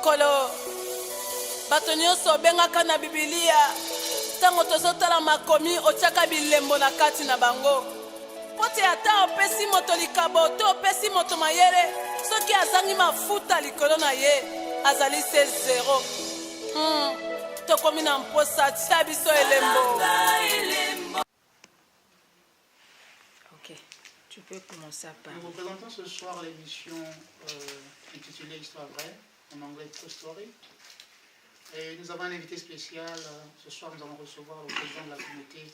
mikolo bato nyonso obengaka na bibilia ntango tozotala makomi otiaka bilembo na kati na bango mpo te ata opesi moto likabo to opesi moto mayele soki azangi mafuta likolo na ye azali se zero. Tokomi na mposa tia biso elembo. Ok, tu peux commencer à parler. Nous représentons ce soir l'émission intitulée Histoire vraie, en anglais True Story. Et nous avons un invité spécial. Ce soir, nous allons recevoir le président de la communauté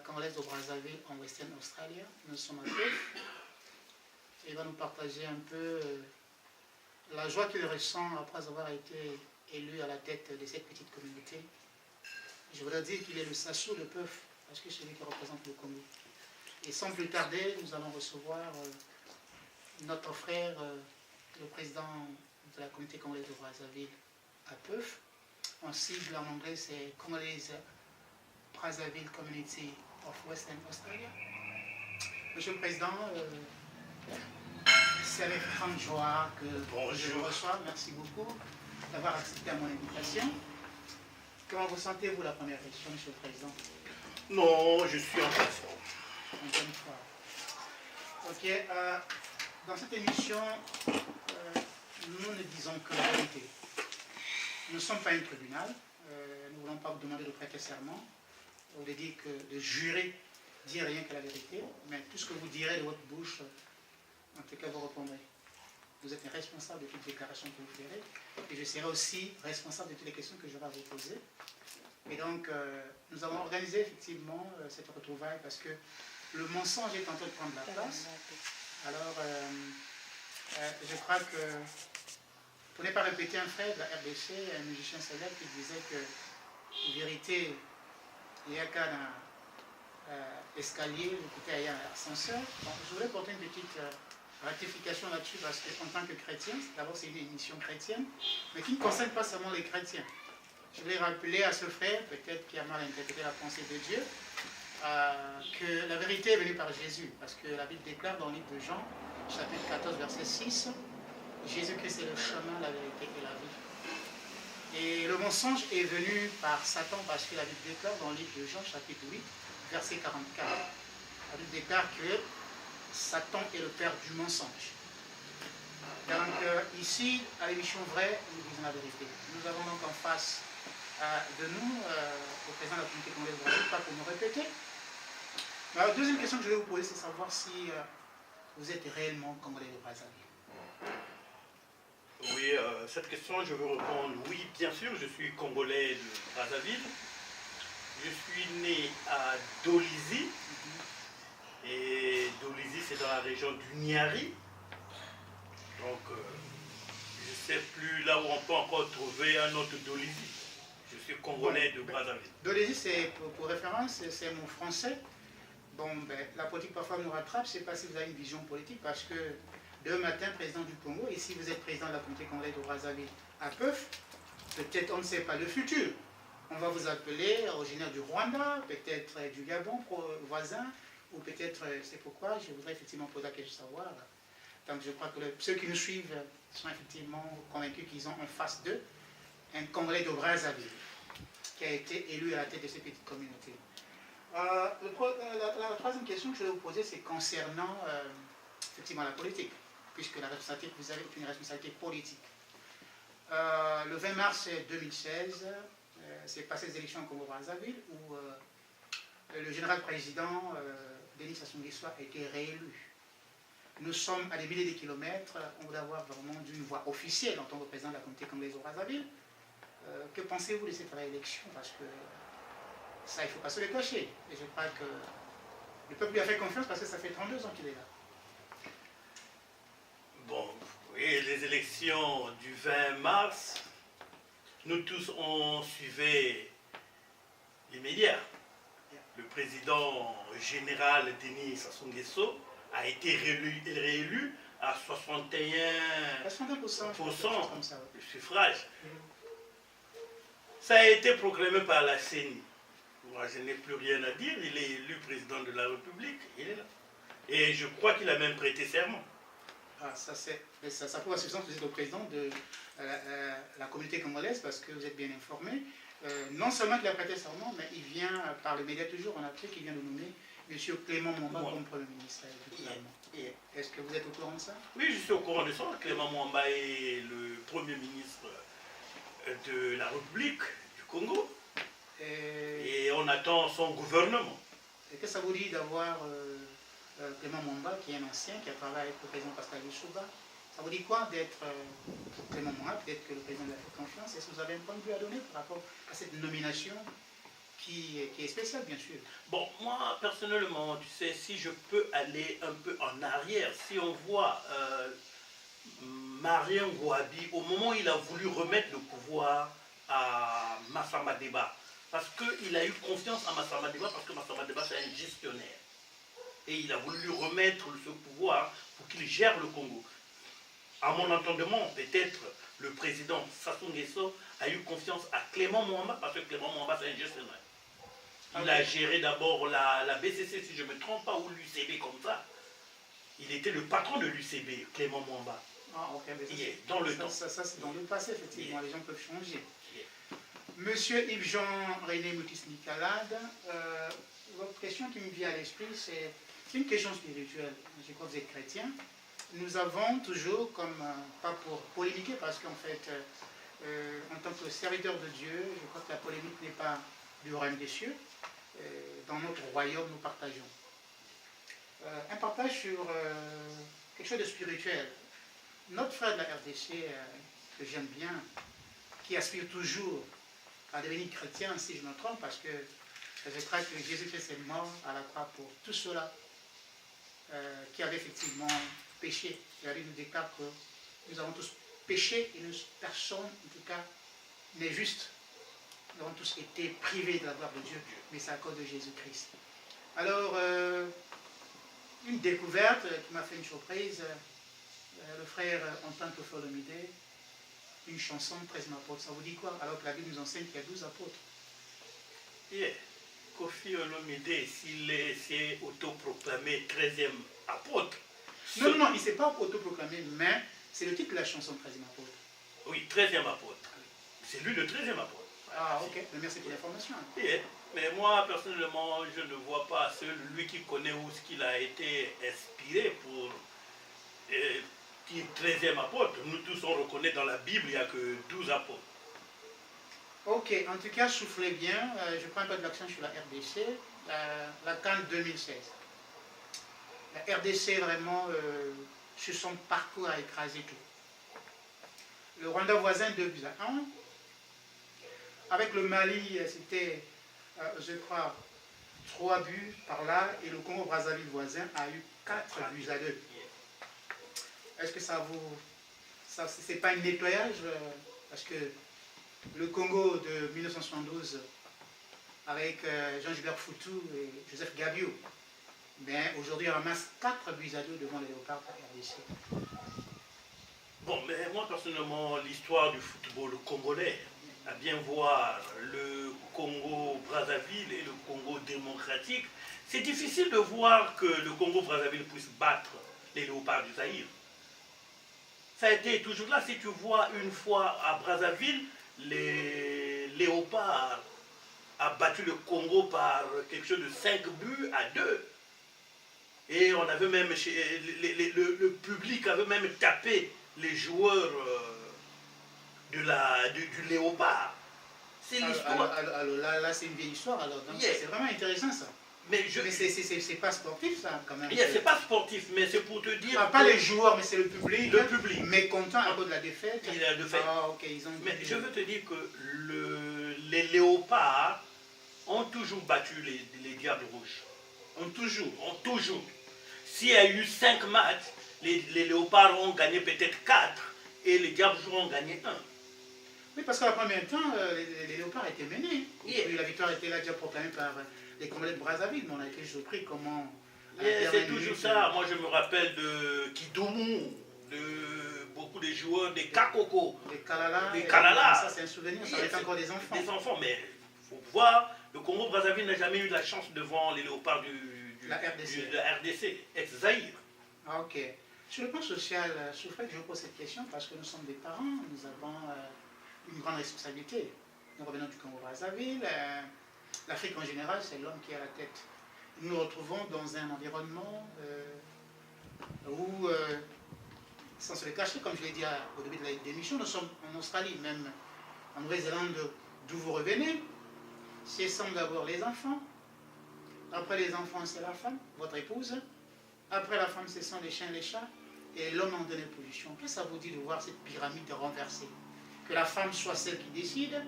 congolaise de Brazzaville en Western Australia. Nous sommes à Perth. Et il va nous partager un peu la joie qu'il ressent après avoir été élu à la tête de cette petite communauté. Je voudrais dire qu'il est le Sassou de Perth, parce que c'est lui qui représente le Congo. Et sans plus tarder, nous allons recevoir notre frère, le président de la communauté congolaise de Brazzaville à Perth. En sigle en anglais, c'est Congolese Brazzaville Community of Western Australia. Monsieur le Président, c'est avec grande joie que je vous reçois. Merci beaucoup d'avoir accepté à mon invitation. Comment vous sentez-vous la première question, Monsieur le Président? Non, je suis en façon. En bonne foi. Ok, dans cette émission, nous ne disons que la vérité. Nous ne sommes pas un tribunal. Nous ne voulons pas vous demander de prêter serment ou de dire de jurer, dire rien que la vérité. Mais tout ce que vous direz de votre bouche, en tout cas, vous répondrez. Vous êtes responsable de toute déclaration que vous ferez. Et je serai aussi responsable de toutes les questions que je vais vous poser. Et donc, nous avons organisé effectivement cette retrouvaille parce que le mensonge est en train de prendre la place. Alors, je crois que, pour ne pas répéter un frère de la RDC, un musicien célèbre qui disait que vérité, il y a qu'un escalier, il y a un ascenseur. Bon, je voulais porter une petite rectification là-dessus parce qu'en tant que chrétien, d'abord c'est une émission chrétienne, mais qui ne concerne pas seulement les chrétiens. Je voulais rappeler à ce frère, peut-être qui a mal interprété la pensée de Dieu, que la vérité est venue par Jésus, parce que la Bible déclare dans le livre de Jean, chapitre 14, verset 6, Jésus-Christ est le chemin, la vérité et la vie. Et le mensonge est venu par Satan, parce que la Bible déclare dans le livre de Jean, chapitre 8, verset 44. La Bible déclare que Satan est le père du mensonge. Donc ici, à l'émission vraie, nous disons la vérité. Nous avons donc en face de nous, au président de la communauté congolaise de Brazzaville, pas pour me répéter. La deuxième question que je vais vous poser, c'est savoir si vous êtes réellement congolais de Brazzaville. Oui, cette question, je veux répondre oui, bien sûr, je suis congolais de Brazzaville. Je suis né à Dolizy. Et Dolizy, c'est dans la région du Niari. Donc, je ne sais plus là où on peut encore trouver un autre Dolizy. Je suis congolais de Brazzaville. Dolizy, c'est pour référence, c'est mon français. Bon, ben, la politique parfois nous rattrape, je ne sais pas si vous avez une vision politique, parce que demain matin, président du Congo, et si vous êtes président de la communauté congolaise de Brazzaville à Perth, peut-être on ne sait pas le futur. On va vous appeler originaire du Rwanda, peut-être du Gabon voisin, ou peut-être, c'est pourquoi je voudrais effectivement poser la question de savoir. Donc je crois que ceux qui nous suivent sont effectivement convaincus qu'ils ont en face d'eux un Congolais de Brazzaville qui a été élu à la tête de cette petite communauté. La troisième question que je vais vous poser, c'est concernant effectivement la politique, puisque la responsabilité que vous avez est une responsabilité politique. Le 20 mars 2016, c'est passé les élections au Congo-Brazzaville où le général président Denis Sassou Nguesso a été réélu. Nous sommes à des milliers de kilomètres, on voudrait avoir vraiment d'une voix officielle en tant que président de la communauté congolaise au Brazzaville. Que pensez-vous de cette réélection? Parce que ça, il ne faut pas se le cacher. Et je crois que le peuple lui a fait confiance parce que ça fait 32 ans qu'il est là. Bon, et les élections du 20 mars, nous tous on suivait les médias. Le président général Denis Sassou Nguesso a été réélu à 61% de suffrage. Ça a été proclamé par la CENI. Moi, je n'ai plus rien à dire. Il est élu président de la République. Il est là. Et je crois qu'il a même prêté serment. Ah, ça prouve à suffisance que vous êtes le président de la communauté congolaise parce que vous êtes bien informé. Non seulement qu'il a prêté serment, mais il vient par les médias toujours en Afrique, il vient de nommer M. Clément Mwamba comme Premier ministre. Est-ce que vous êtes au courant de ça? Oui, je suis au courant de ça. Clément Mwamba est le Premier ministre de la République du Congo. Et on attend son gouvernement. Et que ça vous dit d'avoir Clément Mwamba, qui est un ancien, qui a travaillé avec le président Pascal Lissouba? Ça vous dit quoi d'être Clément Mwamba? Peut-être que le président lui a fait confiance. Est-ce que vous avez un point de vue à donner par rapport à cette nomination qui est spéciale, bien sûr? Bon, moi, personnellement, tu sais, si je peux aller un peu en arrière, si on voit Marien Ngouabi, au moment où il a voulu remettre le pouvoir à Massamba Deba, parce qu'il a eu confiance en Massamba Deba, parce que Massamba Deba, c'est un gestionnaire. Et il a voulu lui remettre ce pouvoir pour qu'il gère le Congo. À mon entendement, peut-être le président Sassou Nguesso a eu confiance à Clément Mwamba, parce que Clément Mwamba, c'est un gestionnaire. Il a géré d'abord la BCC, si je ne me trompe pas, ou l'UCB comme ça. Il était le patron de l'UCB, Clément Mwamba. Ah, ok. Dans le temps. Ça c'est dans le passé, effectivement. Les gens peuvent changer. Monsieur Yves-Jean-René Moutis-Nicalade, votre question qui me vient à l'esprit, c'est une question spirituelle. Je crois que vous êtes chrétien. Nous avons toujours, pas pour polémiquer, parce qu'en fait, en tant que serviteur de Dieu, je crois que la polémique n'est pas du royaume des cieux. Dans notre royaume, nous partageons. Un partage sur quelque chose de spirituel. Notre frère de la RDC, que j'aime bien, qui aspire toujours à devenir chrétien, si je me trompe, parce que je crois que Jésus-Christ est mort à la croix pour tous ceux-là qui avaient effectivement péché. Et il nous déclare que nous avons tous péché et personne, en tout cas, n'est juste. Nous avons tous été privés de la gloire de Dieu, mais c'est à cause de Jésus-Christ. Alors, une découverte qui m'a fait une surprise, le frère Antoine Topher-Lomide, une chanson, 13e apôtre. Ça vous dit quoi? Alors que la Bible nous enseigne qu'il y a 12 apôtres. Kofi Olomide, s'il s'est autoproclamé 13e apôtre. Non, il ne s'est pas autoproclamé, mais c'est le titre de la chanson 13e apôtre. Oui, 13e apôtre. C'est lui le 13e apôtre. Ah, ok. Merci pour l'information. Mais moi, personnellement, je ne vois pas celui qui connaît où ce qu'il a été inspiré pour dire 13e apôtre. Nous tous, on reconnaît dans la Bible, il n'y a que 12 apôtres. Ok, en tout cas, soufflez bien. Je prends un peu de l'accent sur la RDC, la CAN 2016. La RDC, vraiment, sur son parcours, a écrasé tout. Le Rwanda voisin 2-1. Avec le Mali, c'était, je crois, 3 buts par là. Et le Congo-Brazzaville voisin a eu 4-2. Est-ce que ça vous... c'est pas un nettoyage? Parce que le Congo de 1972, avec Jean-Gilbert Foutou et Joseph Gabiou, mais aujourd'hui, on ramasse 4-2 devant les Léopards RDC. Bon, mais moi, personnellement, l'histoire du football congolais, à bien voir le Congo-Brazzaville et le Congo démocratique, c'est difficile de voir que le Congo-Brazzaville puisse battre les Léopards du Zaïre. Ça a été toujours là. Si tu vois une fois à Brazzaville, les Léopards a battu le Congo par quelque chose de 5-2. Et on avait même, le public avait même tapé les joueurs du Léopard. C'est l'histoire. Alors là, c'est une vieille histoire. Alors, c'est vraiment intéressant ça. Mais c'est pas sportif ça quand même. C'est pas sportif, mais c'est pour te dire. Pas les joueurs, mais c'est le public. Le public. Mécontent à cause de la défaite. Ah, ok, mais je veux te dire que les Léopards ont toujours battu les Diables Rouges. Ont toujours. S'il y a eu 5 matchs, les Léopards ont gagné peut-être 4 et les Diables Rouges ont gagné 1. Oui, parce qu'à premier temps, les Léopards étaient menés. Et la victoire était là déjà proclamée par les Congolais de Brazzaville, mais on a été surpris comment... c'est toujours ça. Moi, je me rappelle de Kidoumou, de beaucoup de joueurs, des Kakoko, des Kalala. Ça, c'est un souvenir, ça va être encore des enfants. Des enfants, mais il faut voir, le Congo-Brazzaville n'a jamais eu la chance devant les Léopards de la RDC, ex-Zaïre. Ok. Sur le plan social, Soufred, je vous pose cette question parce que nous sommes des parents, nous avons une grande responsabilité. Nous revenons du Congo-Brazzaville, l'Afrique en général, c'est l'homme qui est à la tête. Nous nous retrouvons dans un environnement où, sans se le cacher, comme je l'ai dit au début de l'émission, nous sommes en Australie, même en Nouvelle-Zélande, d'où vous revenez. Ce sont d'abord les enfants, après les enfants, c'est la femme, votre épouse, après la femme, ce sont les chiens, les chats, et l'homme en dernière position. Qu'est-ce que ça vous dit de voir cette pyramide renversée? Que la femme soit celle qui décide,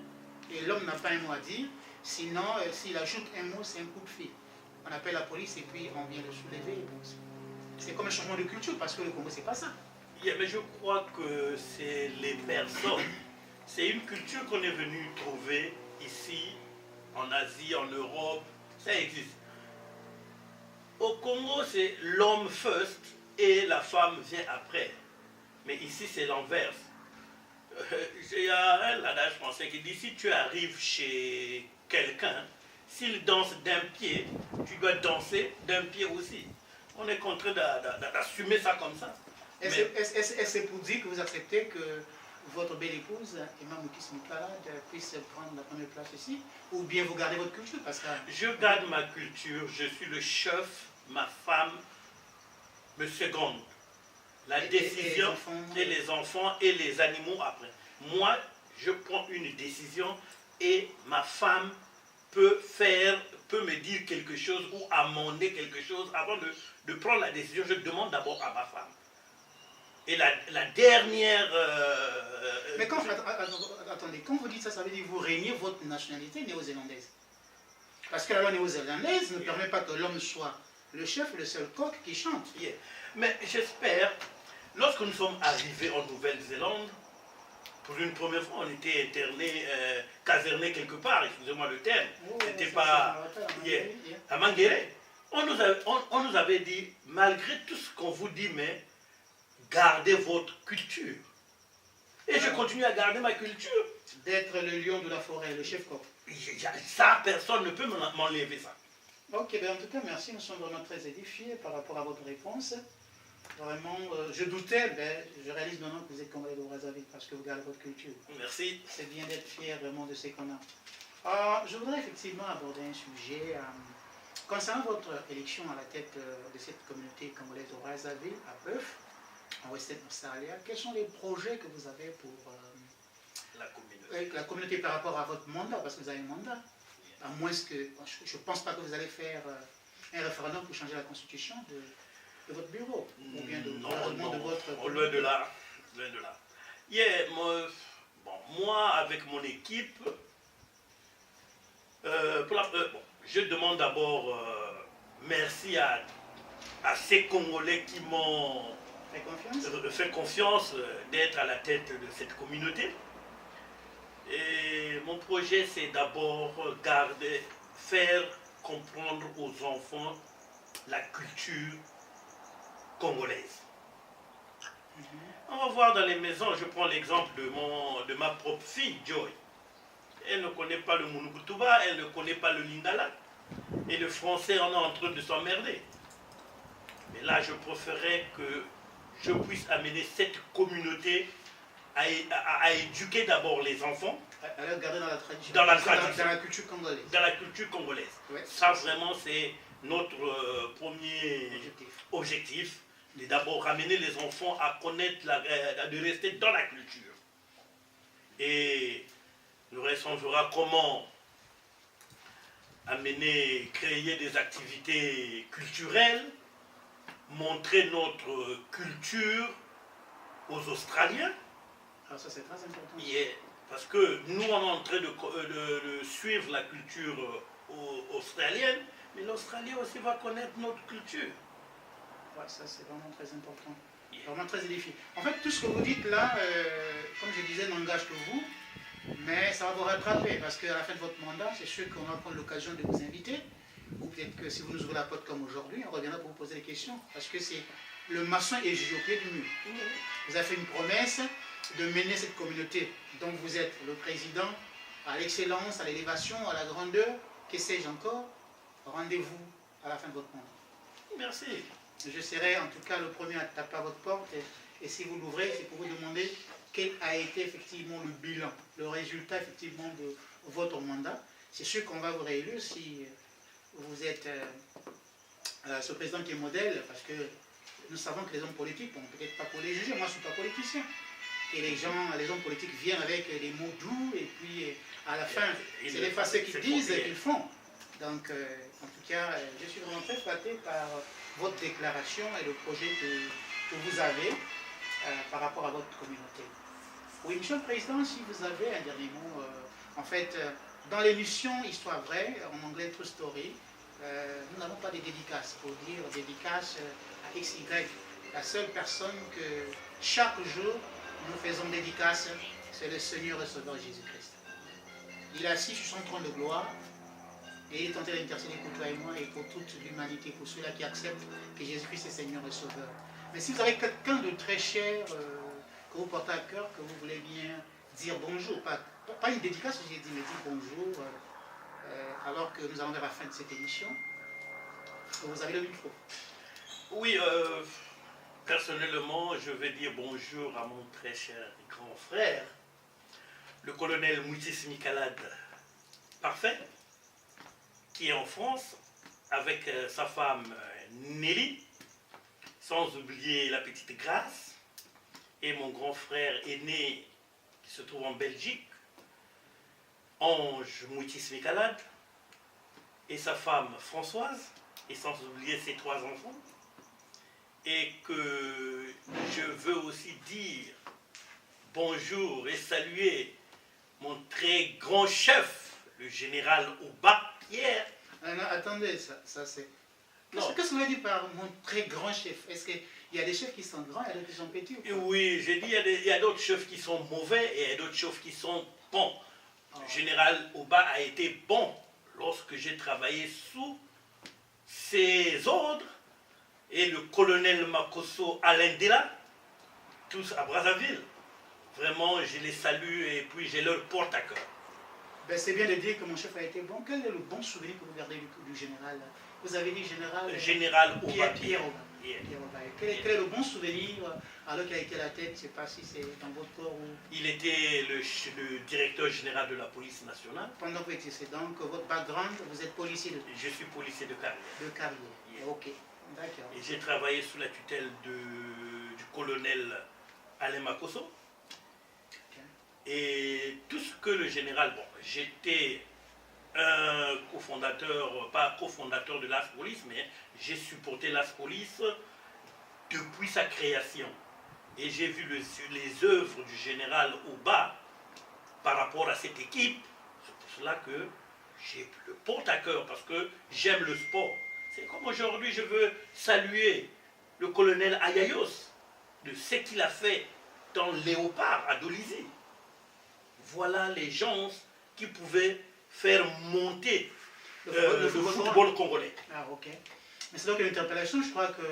et l'homme n'a pas un mot à dire, sinon, s'il ajoute un mot, c'est un coup de fil. On appelle la police et puis on vient le soulever. C'est comme un changement de culture, parce que le Congo, c'est pas ça. Yeah, mais je crois que c'est les personnes, c'est une culture qu'on est venu trouver ici, en Asie, en Europe, ça existe. Au Congo, c'est l'homme first et la femme vient après. Mais ici, c'est l'inverse. Il y a un adage français qui dit, si tu arrives chez quelqu'un, s'il danse d'un pied, tu dois danser d'un pied aussi. On est contraint d'assumer ça comme ça. Est-ce que c'est pour dire que vous acceptez que votre belle épouse, Imam Moukis Moukala, puisse prendre la première place ici? Ou bien vous gardez votre culture parce que... Je garde ma culture, je suis le chef, ma femme me seconde. La décision, et les enfants et les animaux après. Moi, je prends une décision et ma femme peut me dire quelque chose ou amender quelque chose. Avant de prendre la décision, je demande d'abord à ma femme. Et la dernière... Mais quand, attendez, quand vous dites ça, ça veut dire que vous régnez votre nationalité néo-zélandaise. Parce que la loi néo-zélandaise ne permet pas que l'homme soit le chef, le seul coq qui chante. Yeah. Mais j'espère, lorsque nous sommes arrivés en Nouvelle-Zélande, pour une première fois, on était interné, caserné quelque part, excusez-moi le terme. C'était pas à Manguéré. On nous avait dit, malgré tout ce qu'on vous dit, mais gardez votre culture. Et je continue à garder ma culture. D'être le lion de la forêt, le chef coq. Ça, personne ne peut m'enlever ça. Ok, ben en tout cas, merci. Nous sommes vraiment très édifiés par rapport à votre réponse. Vraiment, je doutais, ben, je réalise maintenant que vous êtes Congolais de Brazzaville parce que vous gardez votre culture. Merci. C'est bien d'être fier vraiment de ce qu'on a. Je voudrais effectivement aborder un sujet concernant votre élection à la tête de cette communauté congolaise de Brazzaville, à Perth, en Western Australia. Quels sont les projets que vous avez pour la communauté par rapport à votre mandat, parce que vous avez un mandat? À moins que, je ne pense pas que vous allez faire un référendum pour changer la constitution de votre bureau, ou bien de votre... Loin de là, loin de là. Yeah, moi, avec mon équipe, je demande d'abord merci à ces Congolais qui m'ont fait confiance d'être à la tête de cette communauté. Et mon projet, c'est d'abord faire comprendre aux enfants la culture congolaise. On va voir dans les maisons, je prends l'exemple de ma propre fille, Joy. Elle ne connaît pas le Munukutuba, elle ne connaît pas le Lingala. Et le français, on est en train de s'emmerder. Mais là, je préférais que je puisse amener cette communauté à éduquer d'abord les enfants. À les garder dans la tradition. Dans la tradition. Dans la culture congolaise. Dans la culture congolaise. Ouais, ça, vraiment, c'est notre premier objectif. C'est d'abord ramener les enfants à connaître, de rester dans la culture. Et le reste, on verra comment créer des activités culturelles, montrer notre culture aux Australiens. Alors ça, c'est très important. Yeah, parce que nous, on est en train de suivre la culture australienne, mais l'Australie aussi va connaître notre culture. Ouais, ça, c'est vraiment très important. Yeah. Vraiment très édifiant. En fait, tout ce que vous dites là, comme je disais, n'engage que vous, mais ça va vous rattraper, parce qu'à la fin de votre mandat, c'est sûr qu'on va prendre l'occasion de vous inviter, ou peut-être que si vous nous ouvrez la porte comme aujourd'hui, on reviendra pour vous poser des questions, parce que c'est le maçon est jugé au pied du mur. Vous avez fait une promesse de mener cette communauté dont vous êtes le président à l'excellence, à l'élévation, à la grandeur, que sais-je encore. Rendez-vous à la fin de votre mandat. Merci. je serai en tout cas le premier à taper à votre porte. Et si vous l'ouvrez, c'est pour vous demander quel a été effectivement le bilan, le résultat effectivement de votre mandat. C'est sûr qu'on va vous réélire si vous êtes ce président qui est modèle, parce que nous savons que les hommes politiques, bon, peut-être pas pour les juger, moi je ne suis pas politicien. Et les hommes politiques viennent avec des mots doux, et puis à la fin, c'est les façades qu'ils disent et qu'ils font. Donc, en tout cas, je suis vraiment très flatté par votre déclaration et le projet que vous avez par rapport à votre communauté. Oui, Monsieur le Président, si vous avez un dernier mot, en fait, dans l'émission Histoire vraie, en anglais True Story, nous n'avons pas de dédicaces pour dire dédicace à XY. La seule personne que chaque jour nous faisons dédicace, c'est le Seigneur et Sauveur Jésus-Christ. Il est assis sur son trône de gloire et il est en train d'intercéder pour toi et moi et pour toute l'humanité, pour ceux-là qui acceptent que Jésus-Christ est Seigneur et Sauveur. Mais si vous avez quelqu'un de très cher que vous portez à cœur, que vous voulez bien dire bonjour, pas une dédicace, j'ai dit, mais dire bonjour, alors que nous allons vers la fin de cette émission, vous avez le micro. Oui, personnellement, je vais dire bonjour à mon très cher grand frère, le colonel Moutis Mikalad Parfait, qui est en France avec sa femme Nelly, sans oublier la petite Grâce, et mon grand frère aîné qui se trouve en Belgique, Ange Moutis Mikalad, et sa femme Françoise, et sans oublier ses 3 enfants. Et que je veux aussi dire bonjour et saluer mon très grand chef, le général Ouba Pierre. Non, attendez, ça c'est... Qu'est-ce que vous voulez dire par mon très grand chef? Est-ce qu'il y a des chefs qui sont grands et d'autres qui sont petits ou pas? Oui, j'ai dit il y a d'autres chefs qui sont mauvais et il y a d'autres chefs qui sont bons. Le général Ouba a été bon lorsque j'ai travaillé sous ses ordres, et le colonel Makosso Alendela, tous à Brazzaville. Vraiment, je les salue et puis je leur porte à cœur. Ben, c'est bien de dire que mon chef a été bon. Quel est le bon souvenir que vous gardez du général? Vous avez dit général... Général Ouba Pierre Ouba. Quel est le bon souvenir alors qu'il a été à la tête? Je ne sais pas si c'est dans votre corps ou... Il était le directeur général de la police nationale. Pendant que vous étiez, c'est donc votre background, vous êtes policier de... Je suis policier de carrière. De carrière, ok. D'accord. Et j'ai travaillé sous la tutelle du colonel Alain Makosso. Okay. Et tout ce que le général... Bon, j'étais un cofondateur, pas cofondateur de l'AS Police, mais j'ai supporté l'AS Police depuis sa création. Et j'ai vu les œuvres du général Ouba par rapport à cette équipe. C'est pour cela que j'ai le porte à cœur, parce que j'aime le sport. C'est comme aujourd'hui, je veux saluer le colonel Ayayos de ce qu'il a fait dans Léopard à Dolisie. Voilà les gens qui pouvaient faire monter le football congolais. Ah, ok. Mais c'est donc une interpellation. Je crois que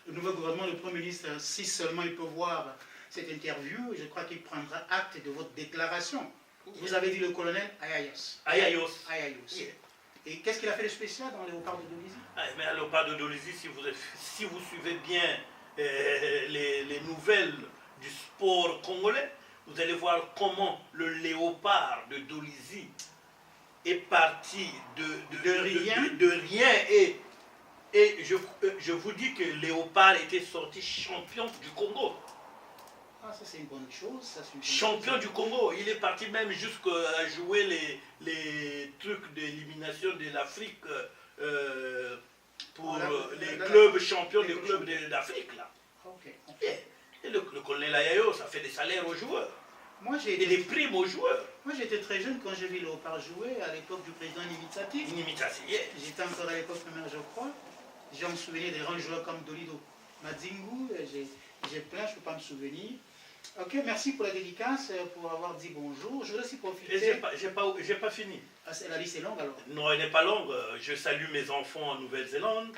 le nouveau gouvernement, le Premier ministre, si seulement il peut voir cette interview, je crois qu'il prendra acte de votre déclaration. Vous avez dit le colonel Ayayos. Ayayos. Yeah. Et qu'est-ce qu'il a fait de spécial dans Léopard de Dolisie? Mais à Léopard de Dolisie, si vous suivez bien les nouvelles du sport congolais, vous allez voir comment le Léopard de Dolisie est parti de rien et je vous dis que Léopard était sorti champion du Congo. Ah, ça c'est une bonne chose. Ça, une bonne champion chose. du Congo. Il est parti même jusqu'à jouer les trucs d'élimination de l'Afrique pour les clubs champions des clubs d'Afrique là. Okay. Et le colonel Ayayo, ça fait des salaires aux joueurs. Moi, et des primes aux joueurs. Moi j'étais très jeune quand j'ai vu Léopard jouer à l'époque du président Nimitati. J'étais encore à l'époque primaire, je crois. J'ai me souvenir des grands joueurs comme Dolido Madzingu. J'ai plein, je ne peux pas me souvenir. Ok, merci pour la dédicace, pour avoir dit bonjour. Je veux aussi profiter... J'ai pas fini. Ah, la liste est longue alors? Non, elle n'est pas longue. Je salue mes enfants en Nouvelle-Zélande.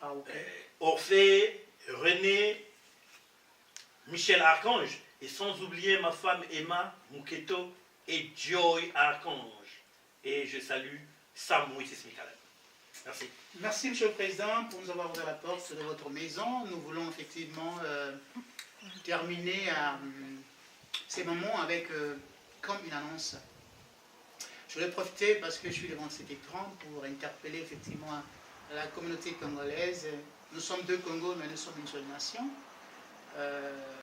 Ah, ok. Orphée, René, Michel Archange. Et sans oublier ma femme Emma Muketo et Joy Archange. Et je salue Sam Mouitis Mikalad. Merci. Merci, Monsieur le Président, pour nous avoir ouvert la porte de votre maison. Nous voulons effectivement terminer ces moments avec comme une annonce. Je voulais profiter, parce que je suis devant cet écran, pour interpeller effectivement la communauté congolaise. Nous sommes deux Congos, mais nous sommes une seule nation.